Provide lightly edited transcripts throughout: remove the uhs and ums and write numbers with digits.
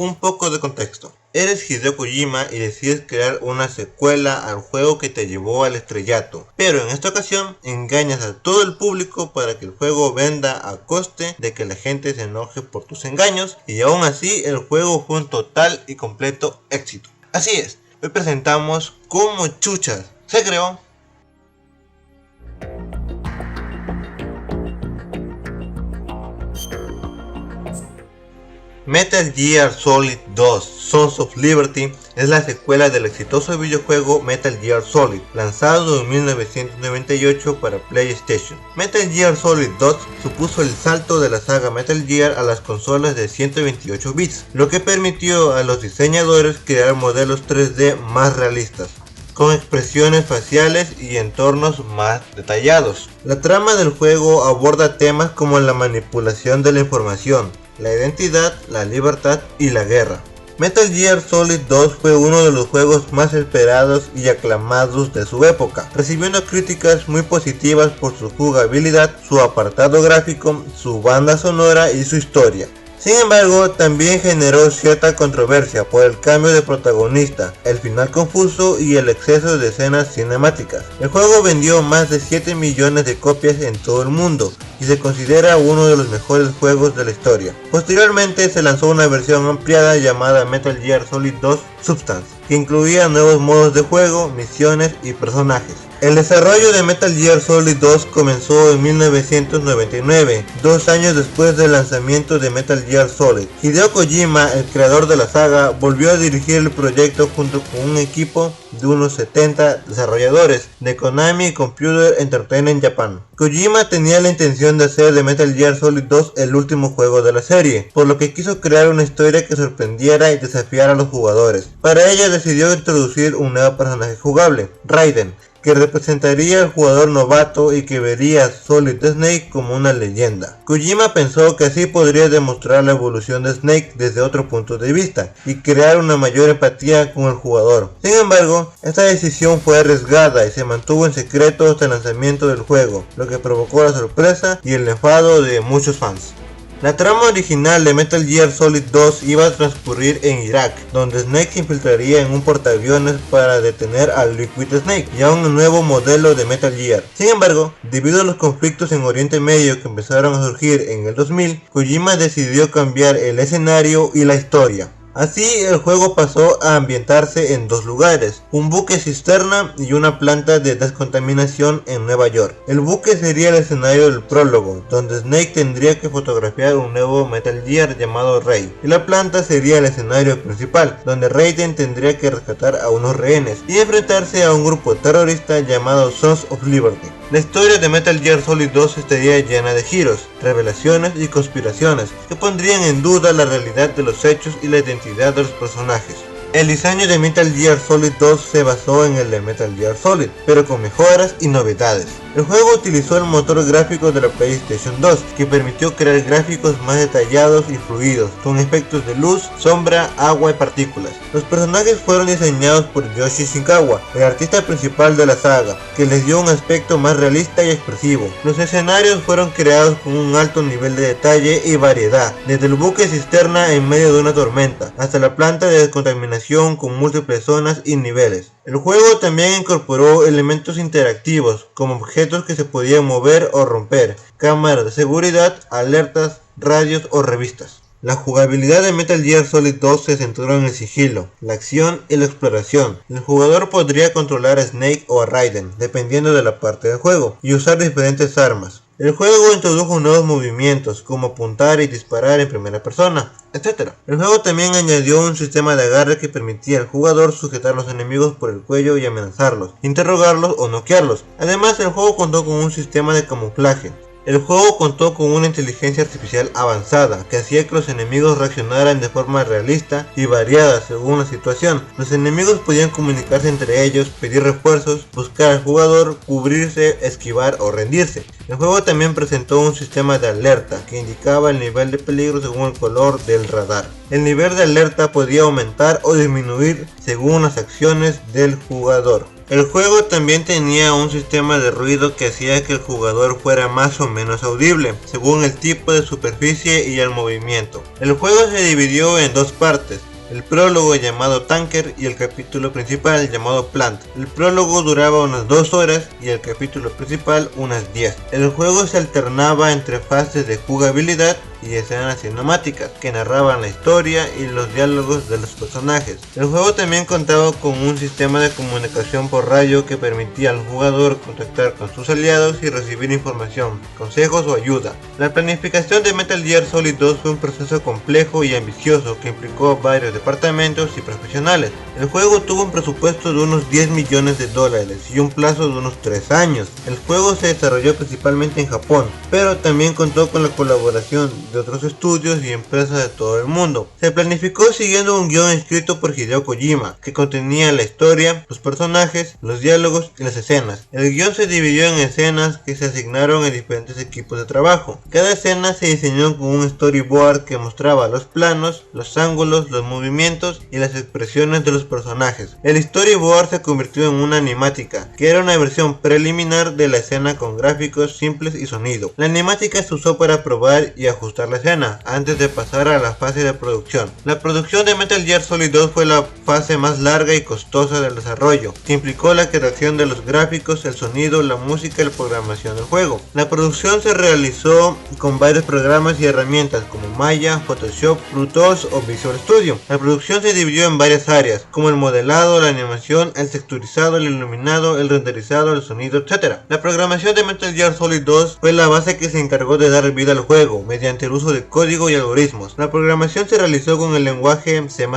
un poco de contexto. Eres Hideo Kojima y decides crear una secuela al juego que te llevó al estrellato, pero en esta ocasión engañas a todo el público para que el juego venda a coste de que la gente se enoje por tus engaños, y aún así el juego fue un total y completo éxito. Así es, hoy presentamos cómo chuchas se creó Metal Gear Solid 2 Sons of Liberty. Es la secuela del exitoso videojuego Metal Gear Solid, lanzado en 1998 para PlayStation. Metal Gear Solid 2 supuso el salto de la saga Metal Gear a las consolas de 128 bits, lo que permitió a los diseñadores crear modelos 3D más realistas, con expresiones faciales y entornos más detallados. La trama del juego aborda temas como la manipulación de la información, la identidad, la libertad y la guerra. Metal Gear Solid 2 fue uno de los juegos más esperados y aclamados de su época, recibiendo críticas muy positivas por su jugabilidad, su apartado gráfico, su banda sonora y su historia. Sin embargo, también generó cierta controversia por el cambio de protagonista, el final confuso y el exceso de escenas cinemáticas. El juego vendió más de 7 millones de copias en todo el mundo y se considera uno de los mejores juegos de la historia. Posteriormente se lanzó una versión ampliada llamada Metal Gear Solid 2 Substance, que incluía nuevos modos de juego, misiones y personajes. El desarrollo de Metal Gear Solid 2 comenzó en 1999, 2 años después del lanzamiento de Metal Gear Solid. Hideo Kojima, el creador de la saga, volvió a dirigir el proyecto junto con un equipo de unos 70 desarrolladores de Konami Computer Entertainment Japan. Kojima tenía la intención de hacer de Metal Gear Solid 2 el último juego de la serie, por lo que quiso crear una historia que sorprendiera y desafiara a los jugadores. Para ello decidió introducir un nuevo personaje jugable, Raiden, que representaría al jugador novato y que vería a Solid Snake como una leyenda. Kojima pensó que así podría demostrar la evolución de Snake desde otro punto de vista y crear una mayor empatía con el jugador. Sin embargo, esta decisión fue arriesgada y se mantuvo en secreto hasta el lanzamiento del juego, lo que provocó la sorpresa y el enfado de muchos fans. La trama original de Metal Gear Solid 2 iba a transcurrir en Irak, donde Snake se infiltraría en un portaaviones para detener al Liquid Snake y a un nuevo modelo de Metal Gear. Sin embargo, debido a los conflictos en Oriente Medio que empezaron a surgir en el 2000, Kojima decidió cambiar el escenario y la historia. Así, el juego pasó a ambientarse en dos lugares, un buque cisterna y una planta de descontaminación en Nueva York. El buque sería el escenario del prólogo, donde Snake tendría que fotografiar un nuevo Metal Gear llamado Rey, y la planta sería el escenario principal, donde Raiden tendría que rescatar a unos rehenes y enfrentarse a un grupo terrorista llamado Sons of Liberty. La historia de Metal Gear Solid 2 estaría llena de giros, revelaciones y conspiraciones que pondrían en duda la realidad de los hechos y la identidad de los personajes. El diseño de Metal Gear Solid 2 se basó en el de Metal Gear Solid, pero con mejoras y novedades. El juego utilizó el motor gráfico de la PlayStation 2, que permitió crear gráficos más detallados y fluidos, con efectos de luz, sombra, agua y partículas. Los personajes fueron diseñados por Yoshi Shinkawa, el artista principal de la saga, que les dio un aspecto más realista y expresivo. Los escenarios fueron creados con un alto nivel de detalle y variedad, desde el buque cisterna en medio de una tormenta, hasta la planta de descontaminación con múltiples zonas y niveles. El juego también incorporó elementos interactivos, como objetos que se podían mover o romper, cámaras de seguridad, alertas, radios o revistas. La jugabilidad de Metal Gear Solid 2 se centró en el sigilo, la acción y la exploración. El jugador podría controlar a Snake o a Raiden, dependiendo de la parte del juego, y usar diferentes armas. El juego introdujo nuevos movimientos, como apuntar y disparar en primera persona, etc. El juego también añadió un sistema de agarre que permitía al jugador sujetar a los enemigos por el cuello y amenazarlos, interrogarlos o noquearlos. Además, el juego contó con un sistema de camuflaje. El juego contó con una inteligencia artificial avanzada que hacía que los enemigos reaccionaran de forma realista y variada según la situación. Los enemigos podían comunicarse entre ellos, pedir refuerzos, buscar al jugador, cubrirse, esquivar o rendirse. El juego también presentó un sistema de alerta que indicaba el nivel de peligro según el color del radar. El nivel de alerta podía aumentar o disminuir según las acciones del jugador. El juego también tenía un sistema de ruido que hacía que el jugador fuera más o menos audible, según el tipo de superficie y el movimiento. El juego se dividió en dos partes. El prólogo llamado Tanker y el capítulo principal llamado Plant. El prólogo duraba unas 2 horas y el capítulo principal unas 10. El juego se alternaba entre fases de jugabilidad y escenas cinemáticas que narraban la historia y los diálogos de los personajes. El juego también contaba con un sistema de comunicación por radio que permitía al jugador contactar con sus aliados y recibir información, consejos o ayuda. La planificación de Metal Gear Solid 2 fue un proceso complejo y ambicioso que implicó varios departamentos y profesionales. El juego tuvo un presupuesto de unos 10 millones de dólares y un plazo de unos 3 años. El juego se desarrolló principalmente en Japón, pero también contó con la colaboración de otros estudios y empresas de todo el mundo. Se planificó siguiendo un guión escrito por Hideo Kojima, que contenía la historia, los personajes, los diálogos y las escenas. El guión se dividió en escenas que se asignaron a diferentes equipos de trabajo. Cada escena se diseñó con un storyboard que mostraba los planos, los ángulos, los movimientos y las expresiones de los personajes. El storyboard se convirtió en una animática, que era una versión preliminar de la escena con gráficos simples y sonido. La animática se usó para probar y ajustar la escena antes de pasar a la fase de producción. La producción de Metal Gear Solid 2 fue la fase más larga y costosa del desarrollo, que implicó la creación de los gráficos, el sonido, la música y la programación del juego. La producción se realizó con varios programas y herramientas como Maya, Photoshop, Pro Tools o Visual Studio. La producción se dividió en varias áreas, como el modelado, la animación, el texturizado, el iluminado, el renderizado, el sonido, etc. La programación de Metal Gear Solid 2 fue la base que se encargó de dar vida al juego, mediante el uso de código y algoritmos. La programación se realizó con el lenguaje C++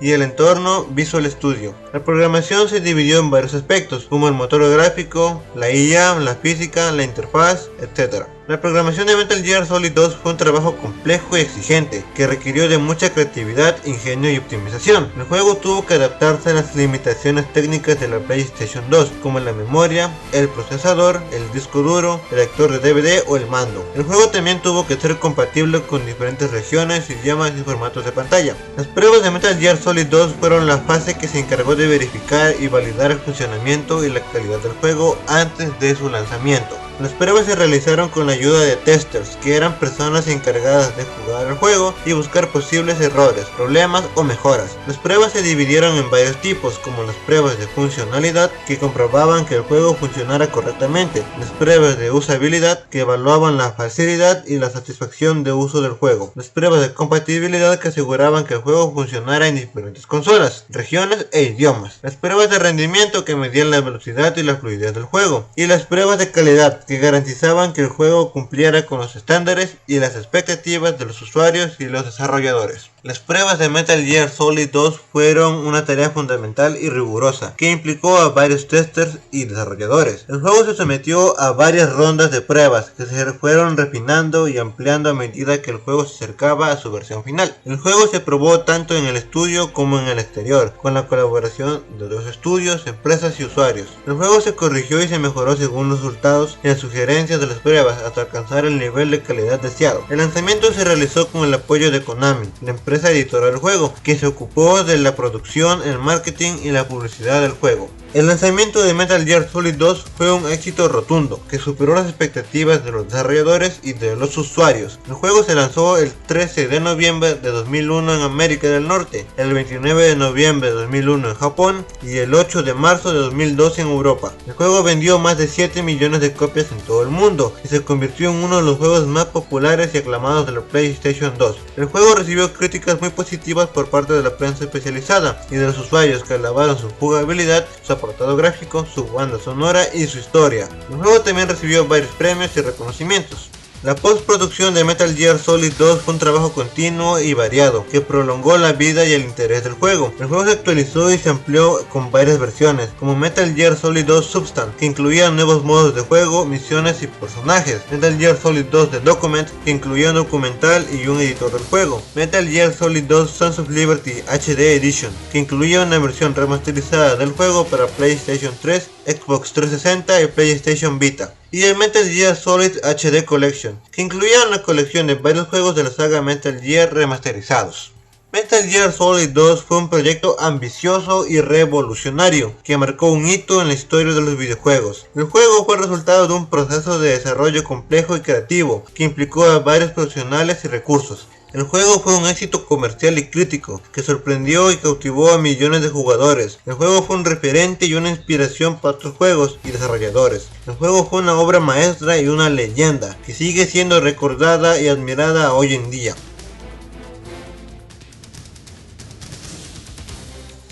y el entorno Visual Studio. La programación se dividió en varios aspectos, como el motor gráfico, la IA, la física, la interfaz, etc. La programación de Metal Gear Solid 2 fue un trabajo complejo y exigente, que requirió de mucha creatividad, ingenio y optimización. El juego tuvo que adaptarse a las limitaciones técnicas de la PlayStation 2, como la memoria, el procesador, el disco duro, el lector de DVD o el mando. El juego también tuvo que ser compatible con diferentes regiones, idiomas y formatos de pantalla. Las pruebas de Metal Gear Solid 2 fueron la fase que se encargó de verificar y validar el funcionamiento y la calidad del juego antes de su lanzamiento. Las pruebas se realizaron con la ayuda de testers, que eran personas encargadas de jugar el juego y buscar posibles errores, problemas o mejoras. Las pruebas se dividieron en varios tipos, como las pruebas de funcionalidad, que comprobaban que el juego funcionara correctamente, las pruebas de usabilidad, que evaluaban la facilidad y la satisfacción de uso del juego, las pruebas de compatibilidad, que aseguraban que el juego funcionara en diferentes consolas, regiones e idiomas, las pruebas de rendimiento, que medían la velocidad y la fluidez del juego, y las pruebas de calidad, que garantizaban que el juego cumpliera con los estándares y las expectativas de los usuarios y los desarrolladores. Las pruebas de Metal Gear Solid 2 fueron una tarea fundamental y rigurosa, que implicó a varios testers y desarrolladores. El juego se sometió a varias rondas de pruebas, que se fueron refinando y ampliando a medida que el juego se acercaba a su versión final. El juego se probó tanto en el estudio como en el exterior, con la colaboración de otros estudios, empresas y usuarios. El juego se corrigió y se mejoró según los resultados y las sugerencias de las pruebas hasta alcanzar el nivel de calidad deseado. El lanzamiento se realizó con el apoyo de Konami, la empresa editora del juego, que se ocupó de la producción, el marketing y la publicidad del juego. El lanzamiento de Metal Gear Solid 2 fue un éxito rotundo, que superó las expectativas de los desarrolladores y de los usuarios. El juego se lanzó el 13 de noviembre de 2001 en América del Norte, el 29 de noviembre de 2001 en Japón y el 8 de marzo de 2012 en Europa. El juego vendió más de 7 millones de copias en todo el mundo y se convirtió en uno de los juegos más populares y aclamados de la PlayStation 2. El juego recibió críticas muy positivas por parte de la prensa especializada y de los usuarios, que alabaron su jugabilidad, su apartado gráfico, su banda sonora y su historia. El juego también recibió varios premios y reconocimientos. La postproducción de Metal Gear Solid 2 fue un trabajo continuo y variado, que prolongó la vida y el interés del juego. El juego se actualizó y se amplió con varias versiones, como Metal Gear Solid 2 Substance, que incluía nuevos modos de juego, misiones y personajes. Metal Gear Solid 2 The Document, que incluía un documental y un editor del juego. Metal Gear Solid 2 Sons of Liberty HD Edition, que incluía una versión remasterizada del juego para PlayStation 3, Xbox 360 y PlayStation Vita. Y el Metal Gear Solid HD Collection, que incluía una colección de varios juegos de la saga Metal Gear remasterizados. Metal Gear Solid 2 fue un proyecto ambicioso y revolucionario que marcó un hito en la historia de los videojuegos. El juego fue el resultado de un proceso de desarrollo complejo y creativo que implicó a varios profesionales y recursos. El juego fue un éxito comercial y crítico que sorprendió y cautivó a millones de jugadores. El juego fue un referente y una inspiración para otros juegos y desarrolladores. El juego fue una obra maestra y una leyenda que sigue siendo recordada y admirada hoy en día.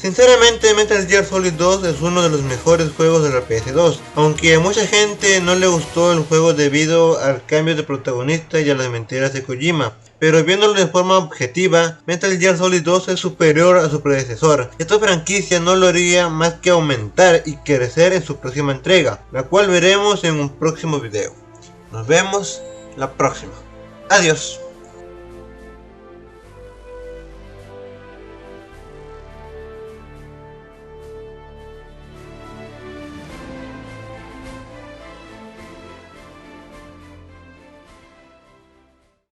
Sinceramente, Metal Gear Solid 2 es uno de los mejores juegos de la PS2, aunque a mucha gente no le gustó el juego debido al cambio de protagonista y a las mentiras de Kojima. Pero viéndolo de forma objetiva, Metal Gear Solid 2 es superior a su predecesor. Esta franquicia no lo haría más que aumentar y crecer en su próxima entrega, la cual veremos en un próximo video. Nos vemos la próxima. Adiós.